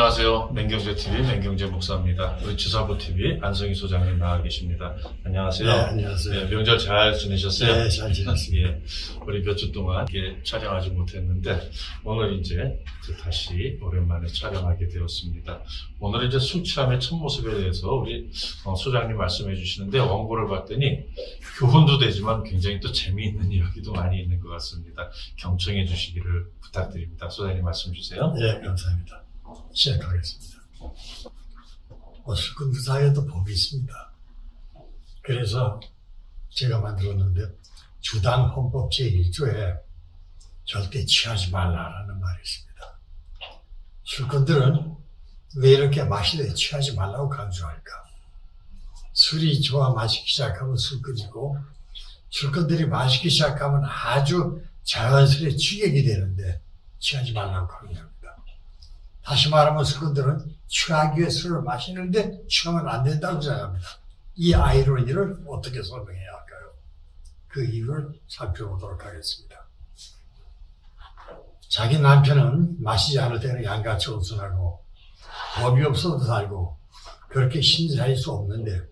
안녕하세요. 맹경제TV 맹경제 목사입니다. 우리 지사부TV 안성희 소장님 나와 계십니다. 안녕하세요. 네, 안녕하세요. 네, 명절 잘 지내셨어요? 네, 잘 지냈습니다. 예, 우리 몇 주 동안 촬영하지 못했는데 오늘 이제 다시 오랜만에 촬영하게 되었습니다. 오늘 이제 술 취함의 첫 모습에 대해서 우리 소장님 말씀해 주시는데 원고를 봤더니 교훈도 되지만 굉장히 또 재미있는 이야기도 많이 있는 것 같습니다. 경청해 주시기를 부탁드립니다. 소장님 말씀 주세요. 네, 감사합니다. 시작하겠습니다. 술꾼들 사이에도 법이 있습니다. 그래서 제가 만들었는데 주당 헌법 제1조에 절대 취하지 말라라는 말이 있습니다. 술꾼들은 왜 이렇게 마시되 취하지 말라고 강조할까? 술이 좋아 마시기 시작하면 술꾼이고 술꾼들이 마시기 시작하면 아주 자연스레 취객이 되는데 취하지 말라고 강조합니다. 다시 말하면 술꾼들은 취하기 위해 술을 마시는데 취하면 안 된다고 생각합니다. 이 아이러니를 어떻게 설명해야 할까요? 그 이유를 살펴보도록 하겠습니다. 자기 남편은 마시지 않을 때는 양같이 온순하고 법이 없어도 살고 그렇게 신실할 수 없는데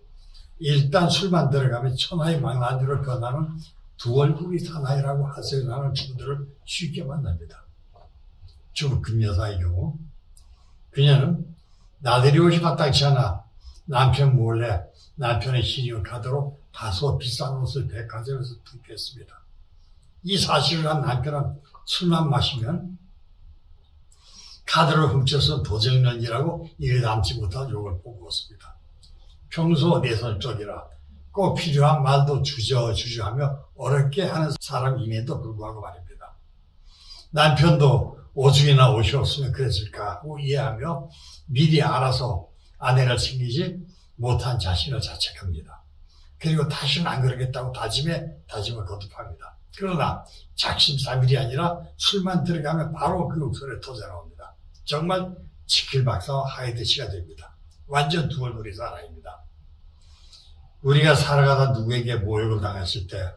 일단 술만 들어가면 천하의 망나니로 변하는 두 얼굴이 사나이라고 하소연하는 주부들을 쉽게 만납니다. 주부 금여사의 경우 그녀는 나들이 옷이 마땅치 않아 남편 몰래 남편의 신용카드로 다소 비싼 옷을 백화점에서 구입했습니다. 이 사실을 한 남편은 술만 마시면 카드를 훔쳐서 도적년이라고 입에 담지 못한 욕을 뽑았습니다. 평소 내선적이라 꼭 필요한 말도 주저하며 어렵게 하는 사람임에도 불구하고 말입니다. 남편도 오죽이나 옷이 없으면 그랬을까 하고 이해하며 미리 알아서 아내를 챙기지 못한 자신을 자책합니다. 그리고 다시는 안 그러겠다고 다짐을 거듭합니다. 그러나 작심삼일이 아니라 술만 들어가면 바로 그 욕설에 터져나옵니다. 정말 지킬 박사와 하이드시가 됩니다. 완전 두 얼굴이 사나이입니다. 우리가 살아가다 누구에게 모욕을 당했을 때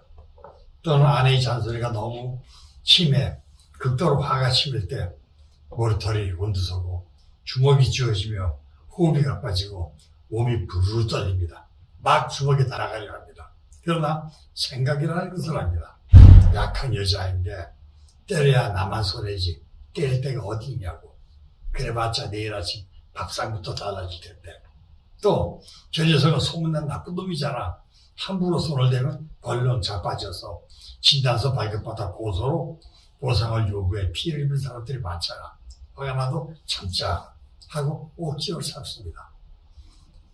또는 아내의 잔소리가 너무 심해 극도로 화가 치밀 때 머리털이 곤두서고 주먹이 쥐어지며 호흡이 가빠지고 몸이 부르르 떨립니다. 막 주먹에 날아가려 합니다. 그러나 생각이라는 것을 합니다. 약한 여자인데 때려야 나만 손해지 때릴 데가 어디 있냐고. 그래봤자 내일 아침 밥상부터 달라질 텐데. 또 저 녀석은 소문난 나쁜 놈이잖아. 함부로 손을 대면 벌렁 자빠져서 진단서 발급받아 고소로 보상을 요구해 피해를 입은 사람들이 많잖아. 화가 나도 참자 하고 억지로 참습니다.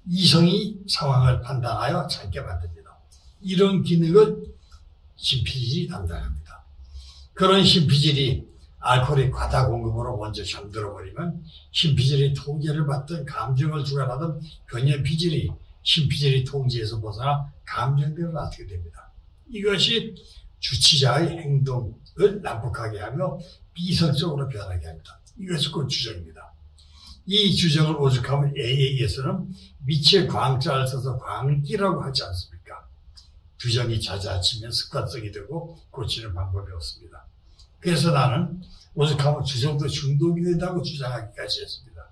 이성이 상황을 판단하여 참게 만듭니다. 이런 기능을 심피질이 담당합니다. 그런 심피질이 알코올의 과다 공급으로 먼저 잠들어버리면 심피질이 통제를 받던 감정을 주관하던 변연피질이 심피질이 통제에서 벗어나 감정대로 놔두게 됩니다. 이것이 주치자의 행동을 난폭하게 하며 비성적으로 변하게 합니다. 이것이 곧 주정입니다. 이 주정을 오죽하면 AA에서는 밑에 광자를 써서 광기라고 하지 않습니까? 주정이 잦아지면 습관성이 되고 고치는 방법이 없습니다. 그래서 나는 오죽하면 주정도 중독이 된다고 주장하기까지 했습니다.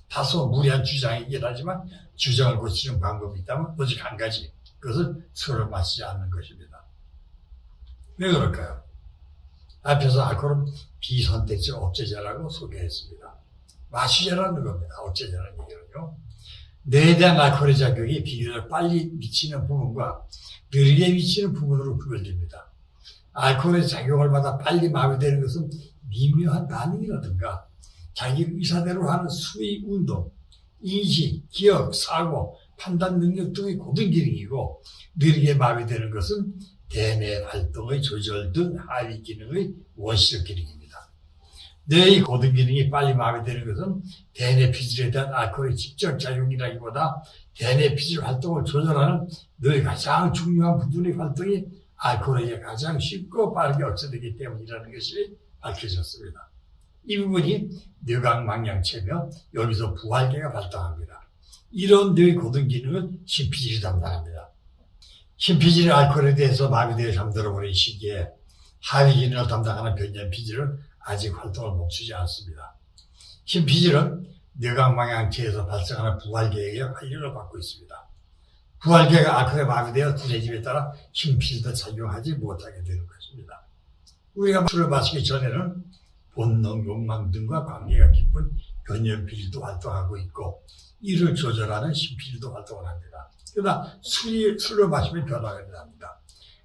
다소 무리한 주장이긴 하지만 주정을 고치는 방법이 있다면 오직 한 가지, 그것은 술을 마시지 않는 것입니다. 왜 그럴까요? 앞에서 알코올은 비선택적 억제제라고 소개했습니다. 마시자라는 겁니다. 억제제라는 얘기는요. 뇌에 대한 알코올의 작용이 비교적 빨리 미치는 부분과 느리게 미치는 부분으로 구별됩니다. 알코올의 작용을 받아 빨리 마비되는 것은 미묘한 반응이라든가 자기 의사대로 하는 수의 운동, 인식, 기억, 사고, 판단 능력 등의 고등 기능이고 느리게 마비되는 것은 대뇌 활동의 조절 등 하위 기능의 원시적 기능입니다. 뇌의 고등 기능이 빨리 마비되는 것은 대뇌 피질에 대한 알코올의 직접 작용이라기보다 대뇌 피질 활동을 조절하는 뇌의 가장 중요한 부분의 활동이 알코올에게 가장 쉽고 빠르게 억제되기 때문이라는 것이 밝혀졌습니다. 이 부분이 뇌각망양체며 여기서 부활계가 발달합니다. 이런 뇌의 고등 기능은 심피질이 담당합니다. 심피질이 알코올에 대해서 마비되어 잠들어버린 시기에 하위 기능을 담당하는 변연피질은 아직 활동을 멈추지 않습니다. 심피질은 뇌각망양체에서 발생하는 부활계에 활력을 받고 있습니다. 부활계가 알코올에 마비되어 둔해짐에 따라 심피지도 작용하지 못하게 되는 것입니다. 우리가 술을 마시기 전에는 본능, 욕망 등과 관계가 깊은 변연피질도 활동하고 있고 이를 조절하는 심피질도 활동을 합니다. 그러나 술을 마시면 변화가 일어납니다.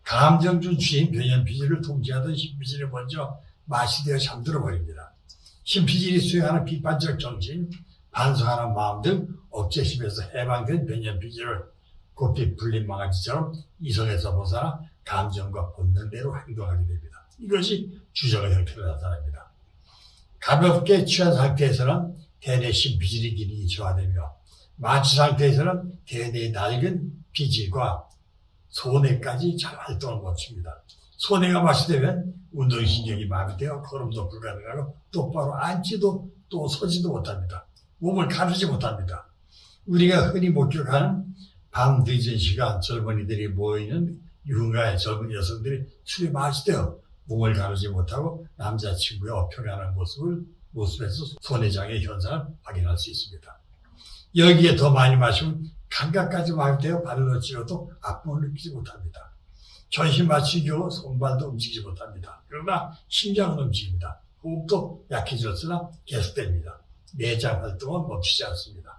감정주 주인 변연피질을 통제하던 심피질이 먼저 맛이 되어 잠들어 버립니다. 심피질이 수행하는 비판적 정신, 반성하는 마음 등 억제심에서 해방된 변연피질을 곱비 풀린 망아지처럼 이성에서 벗어나 감정과 본능대로 행동하게 됩니다. 이것이 주정의 형태로 나타납니다. 가볍게 취한 상태에서는 대뇌 심피질의 기능이 저하되며 만취 상태에서는 대뇌의 낡은 피질과 소뇌까지 잘 활동을 못 칩니다. 소뇌가 마취되면 운동신경이 마비되어 걸음도 불가능하고 똑바로 앉지도 또 서지도 못합니다. 몸을 가르지 못합니다. 우리가 흔히 목격하는 밤 늦은 시간 젊은이들이 모이는 유흥가의 젊은 여성들이 술에 마취되어 몸을 가르지 못하고 남자친구의 어평하는 모습에서 소뇌장애 현상을 확인할 수 있습니다. 여기에 더 많이 마시면 감각까지 마비되어 발로 찌어도 아픔을 느끼지 못합니다. 전신 마취기 겨우 손발도 움직이지 못합니다. 그러나 심장은 움직입니다. 호흡도 약해졌으나 계속됩니다. 내장 활동은 멈추지 않습니다.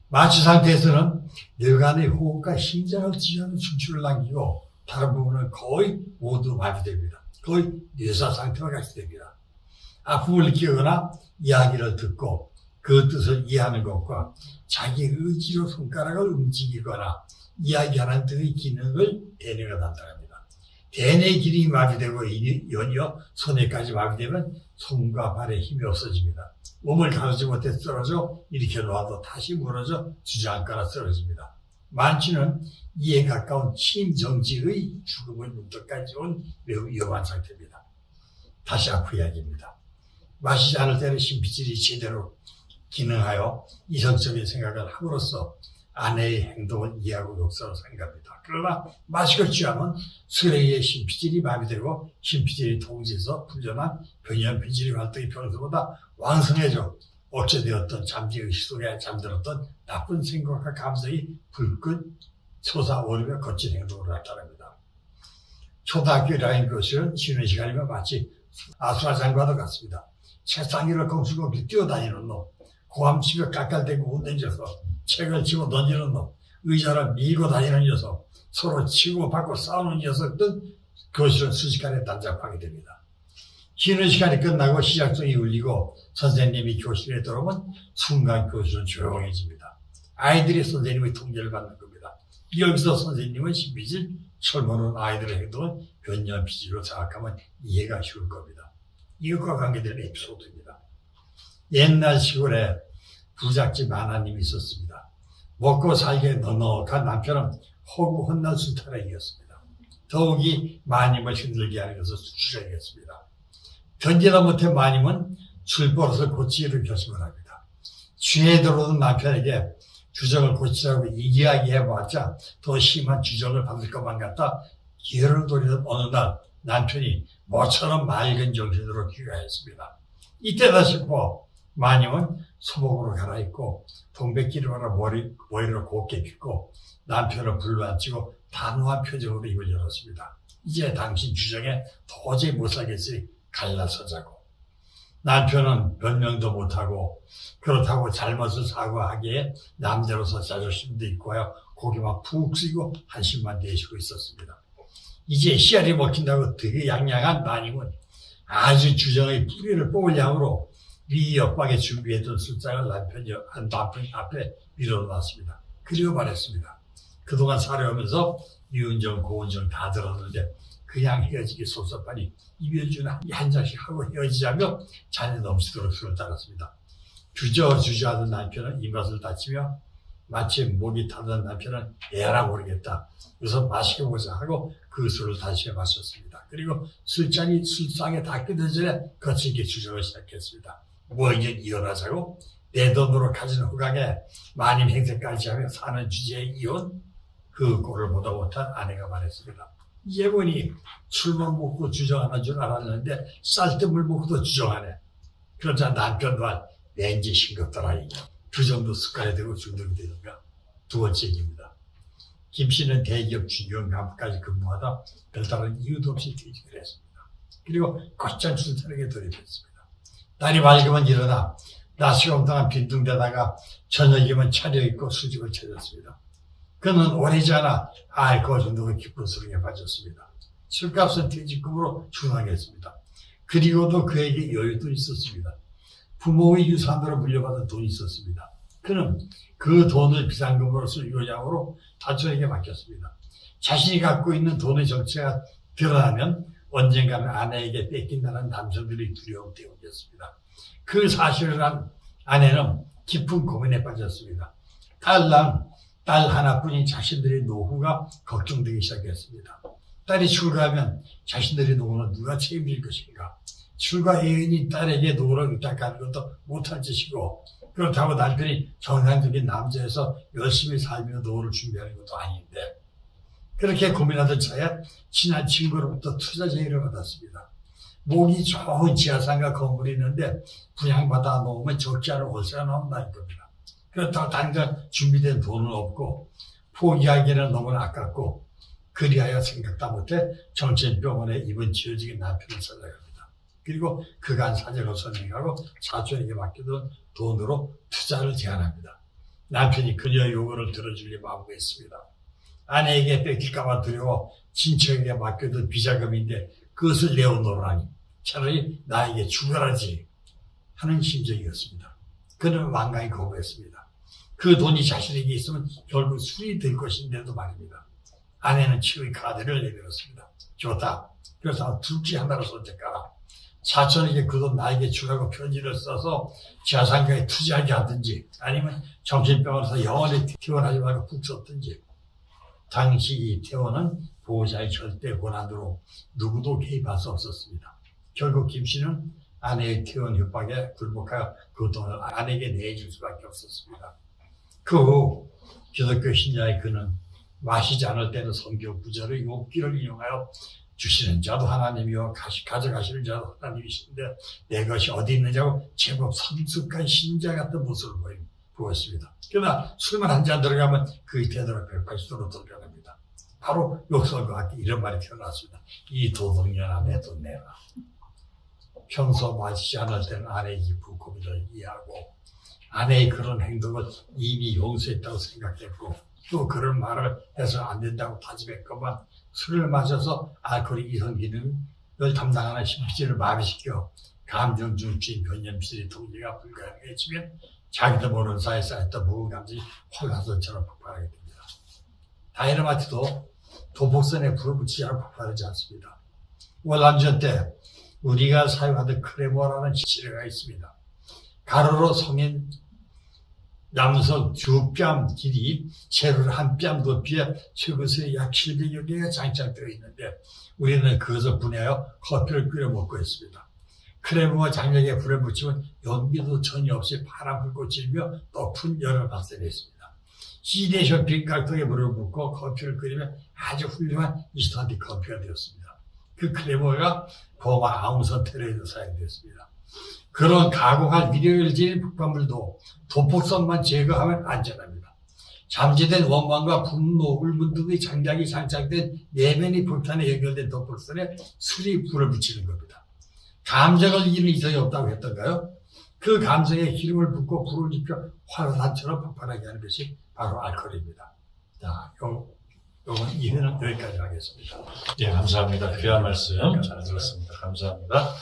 마취 상태에서는 뇌관의 호흡과 심장을 지휘하는 중추를 남기고 다른 부분은 거의 모두 마비됩니다. 거의 뇌사 상태와 같이 됩니다. 아픔을 느끼거나 이야기를 듣고 그 뜻을 이해하는 것과 자기 의지로 손가락을 움직이거나 이야기하는 등의 기능을 대뇌가 담당합니다. 대뇌의 기능이 마비되고 연이어 손에까지 마비되면 손과 발에 힘이 없어집니다. 몸을 가르지 못해 쓰러져 일으켜 놓아도 다시 무너져 주저앉거나 쓰러집니다. 만취는 이에 가까운 심정지의 죽음의 문턱까지 온 매우 위험한 상태입니다. 다시 앞으로 이야기입니다. 마시지 않을 때는 심피질이 제대로 기능하여 이성적인 생각을 함으로써 아내의 행동을 이해하고 욕설을 생각합니다. 그러나 마시고 취하면 술에 의해 심피질이 마비되고 심피질이 통제해서 풀려난 변연피질의 활동이 평소보다 왕성해져 억제되었던 잠재의식 속에 잠들었던 나쁜 생각과 감정이 불끈 솟아오르며 거친 행동으로 나타납니다. 초등학교 1학년 교실은 쉬는 시간이면 마치 아수라장과도 같습니다. 책상 위를 공수공수 뛰어다니는 놈, 고함치며 깔깔대고 웃는 녀석, 책을 치고 던지는 놈, 의자를 밀고 다니는 녀석, 서로 치고 받고 싸우는 녀석 등 교실은 순식간에 단잡하게 됩니다. 쉬는 시간이 끝나고 시작송이 울리고 선생님이 교실에 들어오면 순간 교실은 조용해집니다. 아이들이 선생님의 통제를 받는 겁니다. 여기서 선생님은 심피질, 철모는 아이들의 행동은 변연피질로 생각하면 이해가 쉬울 겁니다. 이것과 관계되는 에피소드입니다. 옛날 시골에 부잣집 하나님이 있었습니다. 먹고 살기에 넉넉한 남편은 호구 혼날 순탄행이었습니다. 더욱이 마님을 힘들게 하는 것을 주저했습니다. 견디다 못해 마님은 술버릇을 고치기로 결심을 합니다. 취해 들어오는 남편에게 주정을 고치라고 이야기해봤자 더 심한 주정을 받을 것만 같아 기회를 노리던 어느 날 남편이 모처럼 맑은 정신으로 귀가했습니다. 이때다 싶어 마님은 소복으로 갈아입고 동백기를 하나 머리를 곱게 빗고 남편을 불러앉히고 단호한 표정으로 입을 열었습니다. 이제 당신 주정에 도저히 못 살겠으니 갈라서자고. 남편은 변명도 못하고 그렇다고 잘못을 사과하기에 남자로서 자존심도 있고 하여 고개만 푹 숙이고 한심만 내쉬고 있었습니다. 이제 씨알이 먹힌다고 되게 양양한 마님은 아주 주정의 뿌리를 뽑을 양으로 위 옆방에 준비해둔 술잔을 남편 앞에 밀어놨습니다. 그리고 말했습니다. 그동안 살아오면서 유은정, 고은정 다 들었는데 그냥 헤어지기 섭섭하니 이별주나 한 잔씩 하고 헤어지자며 잔이 넘치도록 술을 따랐습니다. 주저하던 남편은 입맛을 다치며 마치 목이 타던 남편은 에라 모르겠다. 우선 마시고 보자 하고 그 술을 다시 마셨습니다. 그리고 술상에 다 끓는 전에 거칠게 주정을 시작했습니다. 뭐 이제 이혼하자고? 내 돈으로 가진 후각에 마님 행세까지 하며 사는 주제에 이혼? 그 꼴을 보다 못한 아내가 말했습니다. 이제 보니 술만 먹고 주정하는 줄 알았는데 쌀뜨물 먹고도 주정하네. 그러자 남편 또한 렌즈 싱겁더라. 그 정도 습관이 되고 중독이 되는가. 두 번째 얘기입니다. 김 씨는 대기업 중요한 간부까지 근무하다 별다른 이유도 없이 퇴직을 했습니다. 그리고 곧장 출산에게 돌입했습니다. 날이 밝으면 일어나 낮 시간 동안 빈둥대다가 저녁이면 차려입고 수집을 찾았습니다. 그는 오래지 않아 알코올 중독의 깊은 수렁에 빠졌습니다. 술값은 퇴직금으로 충당했습니다. 그리고도 그에게 여유도 있었습니다. 부모의 유산으로 물려받은 돈이 있었습니다. 그는 그 돈을 비상금으로 쓸 요양으로 사촌에게 맡겼습니다. 자신이 갖고 있는 돈의 정체가 드러나면 언젠가는 아내에게 뺏긴다는 남성들의 두려움 때문이었습니다. 그 사실을 한 아내는 깊은 고민에 빠졌습니다. 딸 하나뿐인 자신들의 노후가 걱정되기 시작했습니다. 딸이 출가하면 자신들의 노후는 누가 책임질 것인가? 출가 애인인 딸에게 노후를 위탁하는 것도 못할 짓이고, 그렇다고 남편이 정상적인 남자에서 열심히 살며 노후를 준비하는 것도 아닌데, 그렇게 고민하던 차에 친한 친구로부터 투자 제의를 받았습니다. 목이 좋은 지하상가 건물이 있는데 분양받아 놓으면 적지 않은 월세가 나온다는 겁니다. 그렇다고 당장 준비된 돈은 없고 포기하기에는 너무 아깝고, 그리하여 생각도 못해 정신병원에 입원 지어지게 남편을 찾아갑니다. 그리고 그간 사정을 설명하고 사촌에게 맡겨둔 돈으로 투자를 제안합니다. 남편이 그녀의 요구를 들어주려 마음고했습니다. 아내에게 뺏길까봐 두려워 친척에게 맡겨둔 비자금인데 그것을 내어놓으라니 차라리 나에게 죽어라지 하는 심정이었습니다. 그는 완강히 거부했습니다. 그 돈이 자신에게 있으면 결국 술이 될 것인데도 말입니다. 아내는 치의 카드를 내밀었습니다. 좋다. 그래서 둘 중 하나를 선택하라. 사촌에게 그 돈 나에게 주라고 편지를 써서 지하상가에 투자하게 하든지, 아니면 정신병원에서 영원히 퇴원하지 말고 푹 썼든지. 당시 이 퇴원은 보호자의 절대 권한으로 누구도 개입할 수 없었습니다. 결국 김 씨는 아내의 퇴원 협박에 굴복하여 그 돈을 아내에게 내줄 수밖에 없었습니다. 그 후 기독교 신자의 그는 마시지 않을 때는 성경 구절의 욕기를 이용하여 주시는 자도 하나님이요 가져가시는 자도 하나님이신데 내 것이 어디 있느냐고 제법 성숙한 신자 같은 모습을 보였습니다. 그러나 술만 한 잔 들어가면 그의 태도가 180도로 돌변합니다. 바로 욕설과 같이 이런 말이 태어났습니다. 이 도둑년아 내 돈 내라. 평소 마시지 않을 때는 아내의 깊은 고민을 이해하고 아내의 그런 행동을 이미 용서했다고 생각했고 또 그런 말을 해서 안 된다고 다짐했건만 술을 마셔서 알코올이 이성 기능을 담당하는 심피지를 마비시켜 감정 중증 변염실의 통제가 불가능해지면 자기도 모르는 사이에 쌓였던 무거운 감정이 활화선처럼 폭발하게 됩니다. 다이너마이트도 도폭선에 불을 붙이지 않아 폭발하지 않습니다. 월남전 때 우리가 사용하던 크레모라는 치료가 있습니다. 가로로 성인 남성 두 뺨 길이 세로를 한 뺨 높이에 최고수에 약 700여 개가 장착되어 있는데 우리는 그것을 분해하여 커피를 끓여 먹고 있습니다. 크레모와 장력에 불을 붙이면 연기도 전혀 없이 파란 불꽃이 일며 높은 열을 발생했습니다. 시대쇼 빈각통에 물을 붓고 커피를 끓이면 아주 훌륭한 인스턴트 커피가 되었습니다. 그 크레모가 보마 아웅선 테러에도 사용되었습니다. 그런 가공할 위력을 지닌 폭발물도 도폭선만 제거하면 안전합니다. 잠재된 원망과 분노, 울분 등의 장작이 장착된 내면의 불탄에 연결된 도폭선에 술이 불을 붙이는 겁니다. 감정을 이기는 이성이 없다고 했던가요? 그 감정에 기름을 붓고 불을 지펴 화산처럼 폭발하게 하는 것이 바로 알코올입니다. 자, 요건 이회는 여기까지 하겠습니다. 예, 감사합니다. 귀한 말씀 잘 들었습니다. 감사합니다.